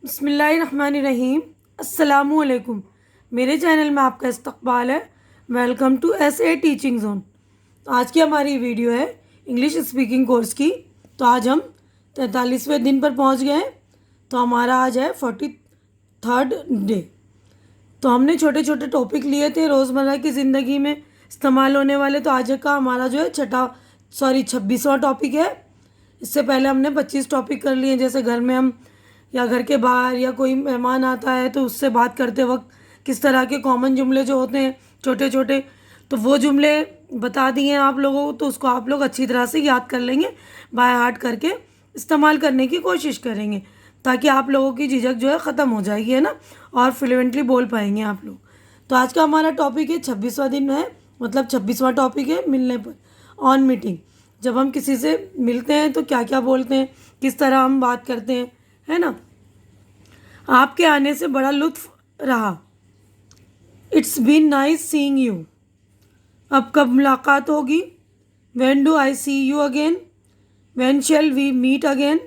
बिस्मिल्लाहिर्रहमानिर्रहीम। अस्सलामुअलैकुम। मेरे चैनल में आपका इस्तकबाल है। Welcome to SA teaching zone. तो आज की हमारी वीडियो है इंग्लिश स्पीकिंग कोर्स की। तो आज हम 43वें दिन पर पहुंच गए हैं। तो हमारा आज है 43rd डे। तो हमने छोटे छोटे टॉपिक लिए थे रोज़मर्रा की ज़िंदगी में इस्तेमाल होने वाले। तो आज का हमारा जो है 26वां टॉपिक है। इससे पहले हमने 25 टॉपिक कर लिए हैं। जैसे घर में हम या घर के बाहर या कोई मेहमान आता है तो उससे बात करते वक्त किस तरह के कॉमन जुमले जो होते हैं छोटे छोटे, तो वो जुमले बता दिए हैं आप लोगों को। तो उसको आप लोग अच्छी तरह से याद कर लेंगे, बाय हार्ट करके इस्तेमाल करने की कोशिश करेंगे, ताकि आप लोगों की झिझक जो है ख़त्म हो जाएगी, है ना, और फ्लुएंटली बोल पाएंगे आप लोग। तो आज का हमारा टॉपिक है 26वां दिन है, मतलब 26वां टॉपिक है मिलने पर, ऑन मीटिंग। जब हम किसी से मिलते हैं तो क्या क्या बोलते हैं, किस तरह हम बात करते हैं, है ना। आपके आने से बड़ा लुत्फ रहा। It's been nice seeing you. अब कब मुलाकात होगी। When do I see you again. When shall we meet again.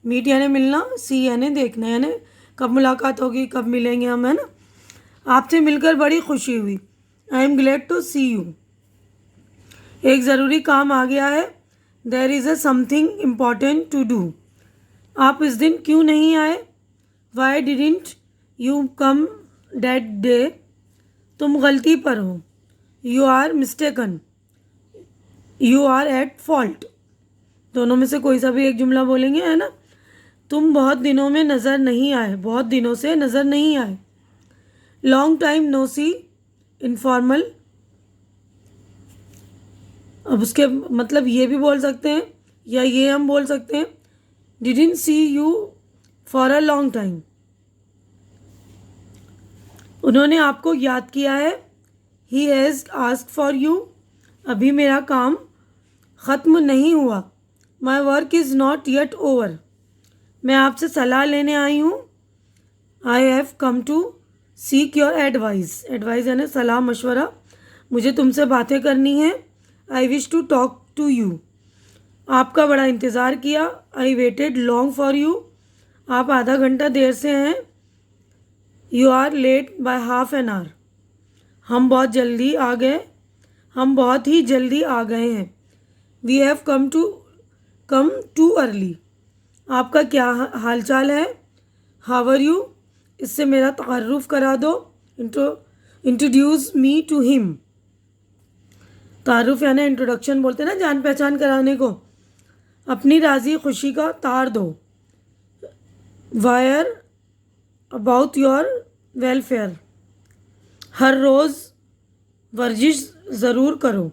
Meet यानी मिलना, सी यानी देखना, यानी कब मुलाकात होगी, कब मिलेंगे हम, है ना। आपसे मिलकर बड़ी खुशी हुई। I am glad to see you. एक ज़रूरी काम आ गया है। There is a something important to do. आप इस दिन क्यों नहीं आए। Why didn't you come that day. तुम गलती पर हो। You are mistaken. You are at fault. दोनों में से कोई सा भी एक जुमला बोलेंगे, है ना। तुम बहुत दिनों में नज़र नहीं आए। बहुत दिनों से नज़र नहीं आए। लॉन्ग टाइम नो सी। इनफॉर्मल। अब उसके मतलब ये भी बोल सकते हैं, या ये हम बोल सकते हैं, didn't see you for a long time. उन्होंने आपको याद किया है। He has asked for you. अभी मेरा काम ख़त्म नहीं हुआ। My work is not yet over. मैं आपसे सलाह लेने आई हूँ। I have come to seek your advice. Advice यानी सलाह मशवरा। मुझे तुमसे बातें करनी है। I wish to talk to you. आपका बड़ा इंतज़ार किया। I waited long for you. आप आधा घंटा देर से हैं। You are late by half an hour. हम बहुत जल्दी आ गए। हम बहुत ही जल्दी आ गए हैं। We have come too early. आपका क्या हाल चाल है। How are you. इससे मेरा तारुफ करा दो। Introduce me to him. तारुफ यानी इंट्रोडक्शन बोलते हैं ना, जान पहचान कराने को। अपनी राज़ी खुशी का तार दो। Wire about your welfare. हर रोज़ वर्जिश ज़रूर करो।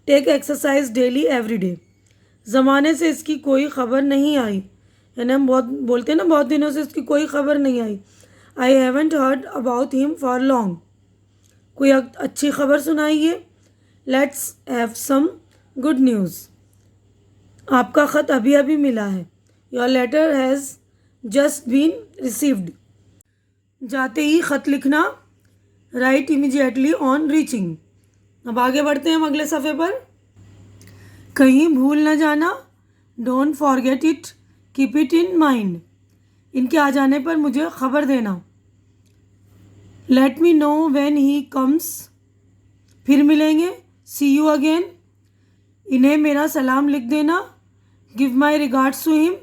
Take exercise daily every day. ज़माने से इसकी कोई ख़बर नहीं आई, यानी हम बहुत बोलते हैं ना, बहुत दिनों से इसकी कोई ख़बर नहीं आई। I haven't heard about him for long. कोई अच्छी खबर सुनाइए। Let's have some good news. आपका ख़त अभी अभी मिला है। Your letter has just been received. जाते ही ख़त लिखना। Write immediately on reaching. अब आगे बढ़ते हैं हम अगले सफ़े पर। कहीं भूल न जाना। Don't forget it. Keep it in mind. इनके आ जाने पर मुझे ख़बर देना। Let me know when he comes. फिर मिलेंगे। See you again. इन्हें मेरा सलाम लिख देना। Give my regards to him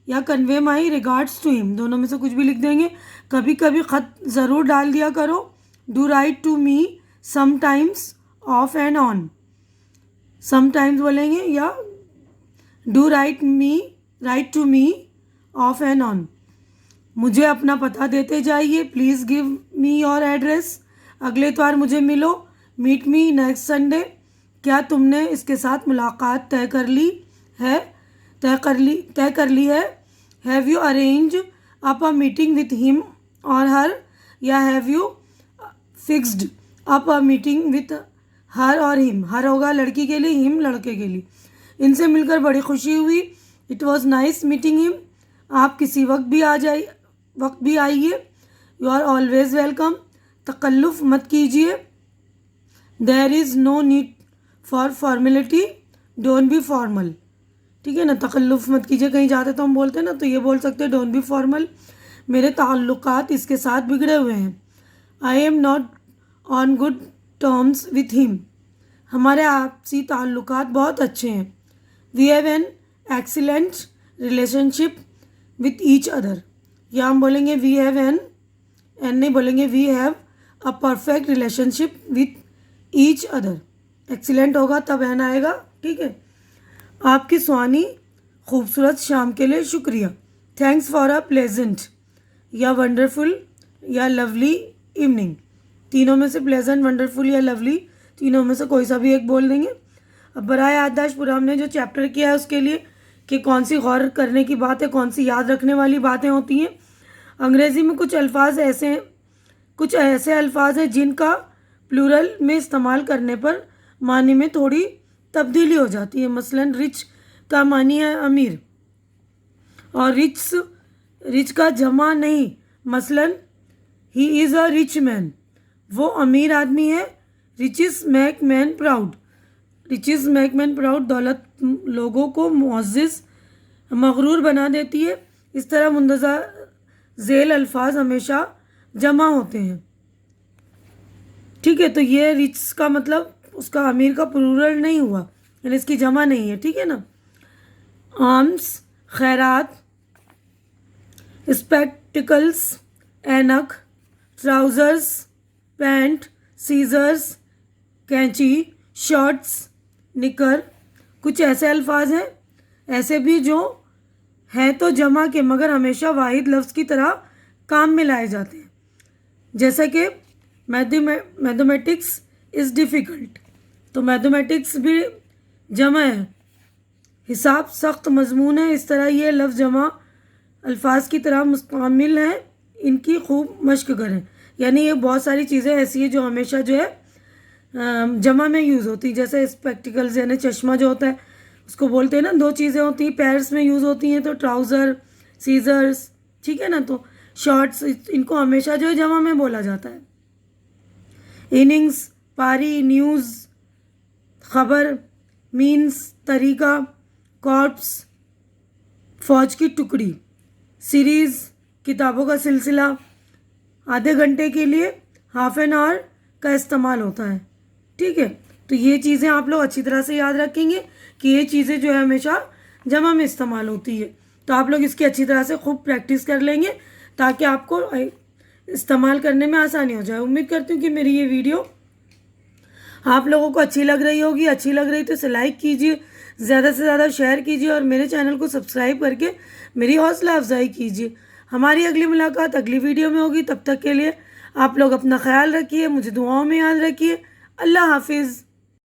या convey my regards to him, दोनों में से कुछ भी लिख देंगे। कभी कभी ख़त ज़रूर डाल दिया करो। Do write to me sometimes off and on. Sometimes बोलेंगे, या do write to me off and on. मुझे अपना पता देते जाइए। Please give me your address. अगले इतवार मुझे मिलो। Meet me next Sunday. क्या तुमने इसके साथ मुलाकात तय कर ली है। Have you arrange up a meeting with him or her, या have you fixed up a meeting with her or him. हर होगा लड़की के लिए, हिम लड़के के लिए। इनसे मिलकर बड़ी खुशी हुई। It was nice meeting him. आप किसी वक्त भी आइए। You are always welcome. तकल्लुफ़ मत कीजिए। There is no need for formality. Don't be formal. ठीक है ना, तकल्लुफ़ मत कीजिए। कहीं जाते तो हम बोलते हैं ना, तो ये बोल सकते हैं डोंट बी फॉर्मल। मेरे ताल्लुकात इसके साथ बिगड़े हुए हैं। I am not on good terms with him. हमारे आपसी ताल्लुकात बहुत अच्छे हैं। We have an excellent relationship with each other. या हम बोलेंगे वी हैव एन नहीं बोलेंगे, we have a perfect relationship with each other. Excellent होगा तब एन आएगा, ठीक है। आपकी सुहानी खूबसूरत शाम के लिए शुक्रिया। थैंक्स फॉर अ प्लेजेंट या वंडरफुल या लवली इवनिंग। तीनों में से प्लेजेंट, वंडरफुल या लवली, तीनों में से कोई सा भी एक बोल देंगे। अब बराए याददाश्त पूरा हमने जो चैप्टर किया है उसके लिए कि कौन सी गौर करने की बात है, कौन सी याद रखने वाली बातें होती हैं। अंग्रेज़ी में कुछ ऐसे अल्फाज हैं जिनका प्लूरल में इस्तेमाल करने पर मानी में थोड़ी तब्दीली हो जाती है। मसलन रिच का मानी है अमीर और रिच का जमा नहीं। मसलन he is a rich man, वो अमीर आदमी है। Riches make man proud. Riches make man proud, दौलत लोगों को मुअज़्ज़ज़ मगरूर बना देती है। इस तरह मुंदज़ा झेल अल्फाज हमेशा जमा होते हैं, ठीक है। तो ये रिच का मतलब उसका अमीर का प्लूरल नहीं हुआ, यानी इसकी जमा नहीं है, ठीक है ना। आर्म्स खैरात, स्पेक्टिकल्स ऐनक, ट्राउज़र्स पैंट, सीजर्स कैंची, शर्ट्स निकर। कुछ ऐसे अल्फाज हैं ऐसे भी जो हैं तो जमा के मगर हमेशा वाहिद लफ्ज़ की तरह काम में लाए जाते हैं। जैसे कि मैथमेटिक्स इज़ डिफ़िकल्ट, तो मैथमेटिक्स भी जमा है। हिसाब सख्त मजमून है। इस तरह ये लफ्ज़ जमा अल्फाज की तरह मुस्तमिल हैं, इनकी खूब मश्क करें। यानी ये बहुत सारी चीज़ें ऐसी हैं जो हमेशा जो है जमा में यूज़ होती है। जैसे स्पेक्टिकल्स यानी चश्मा जो होता है उसको बोलते हैं ना, दो चीज़ें होती हैं पैर्स में यूज़ होती हैं, तो ट्राउज़र, सीजर्स, ठीक है ना। तो शॉर्ट्स, इनको हमेशा जो है जमा में बोला जाता है। इनिंग्स, पारी, न्यूज़, खबर, मीन्स, तरीका, कॉर्प्स, फौज की टुकड़ी, सीरीज़, किताबों का सिलसिला। आधे घंटे के लिए हाफ एन आवर का इस्तेमाल होता है, ठीक है। तो ये चीज़ें आप लोग अच्छी तरह से याद रखेंगे कि ये चीज़ें जो है हमेशा जमा में इस्तेमाल होती है। तो आप लोग इसकी अच्छी तरह से खूब प्रैक्टिस कर लेंगे ताकि आपको इस्तेमाल करने में आसानी हो जाए। उम्मीद करती हूँ कि मेरी ये वीडियो आप लोगों को अच्छी लग रही होगी। अच्छी लग रही तो इसे लाइक कीजिए, ज़्यादा से ज़्यादा शेयर कीजिए और मेरे चैनल को सब्सक्राइब करके मेरी हौसला अफजाई कीजिए। हमारी अगली मुलाकात अगली वीडियो में होगी। तब तक के लिए आप लोग अपना ख्याल रखिए, मुझे दुआओं में याद रखिए। अल्लाह हाफिज़।